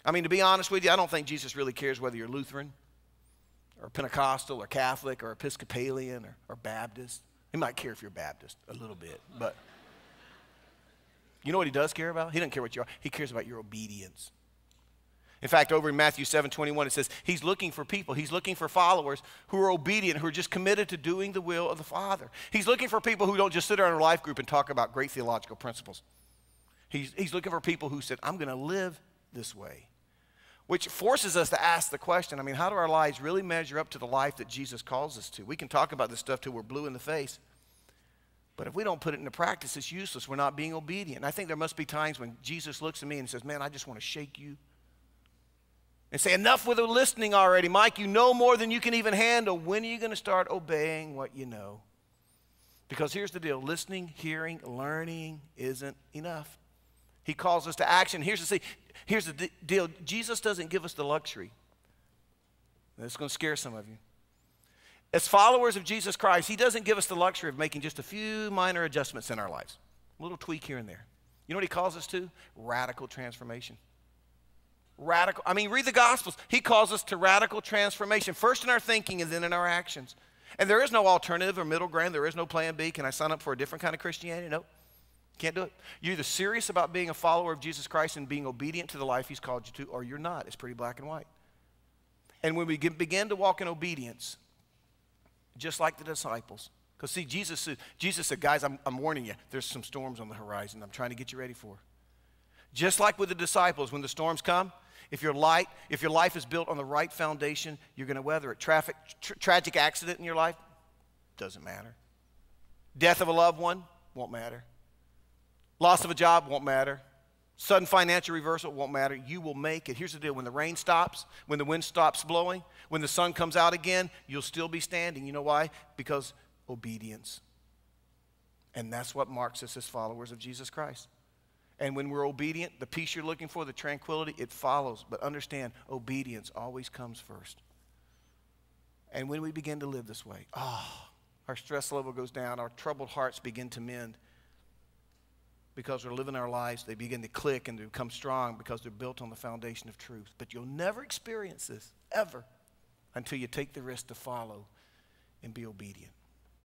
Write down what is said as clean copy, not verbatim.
I mean, to be honest with you, I don't think Jesus really cares whether you're Lutheran or Pentecostal or Catholic or Episcopalian or Baptist. He might care if you're Baptist a little bit, but you know what he does care about? He doesn't care what you are. He cares about your obedience. In fact, over in Matthew 7:21, it says he's looking for people. He's looking for followers who are obedient, who are just committed to doing the will of the Father. He's looking for people who don't just sit around in a life group and talk about great theological principles. He's looking for people who said, I'm going to live this way, which forces us to ask the question, I mean, how do our lives really measure up to the life that Jesus calls us to? We can talk about this stuff till we're blue in the face, but if we don't put it into practice, it's useless. We're not being obedient. And I think there must be times when Jesus looks at me and says, man, I just want to shake you and say, enough with the listening already. Mike, you know more than you can even handle. When are you going to start obeying what you know? Because here's the deal. Listening, hearing, learning isn't enough. He calls us to action. Here's the deal. Jesus doesn't give us the luxury. This is going to scare some of you. As followers of Jesus Christ, he doesn't give us the luxury of making just a few minor adjustments in our lives. A little tweak here and there. You know what he calls us to? Radical transformation. Radical. I mean, read the Gospels. He calls us to radical transformation, first in our thinking and then in our actions. And there is no alternative or middle ground. There is no plan B. Can I sign up for a different kind of Christianity? Nope. Can't do it. You're either serious about being a follower of Jesus Christ and being obedient to the life he's called you to, or you're not. It's pretty black and white. And when we begin to walk in obedience, just like the disciples, because see, Jesus said, guys, I'm warning you, there's some storms on the horizon I'm trying to get you ready for. Just like with the disciples, when the storms come, if your life is built on the right foundation, you're going to weather it. Tragic accident in your life, doesn't matter. Death of a loved one, won't matter. Loss of a job, won't matter. Sudden financial reversal, won't matter. You will make it. Here's the deal. When the rain stops, when the wind stops blowing, when the sun comes out again, you'll still be standing. You know why? Because obedience. And that's what marks us as followers of Jesus Christ. And when we're obedient, the peace you're looking for, the tranquility, it follows. But understand, obedience always comes first. And when we begin to live this way, our stress level goes down, our troubled hearts begin to mend. Because we're living our lives, they begin to click and to become strong because they're built on the foundation of truth. But you'll never experience this, ever, until you take the risk to follow and be obedient.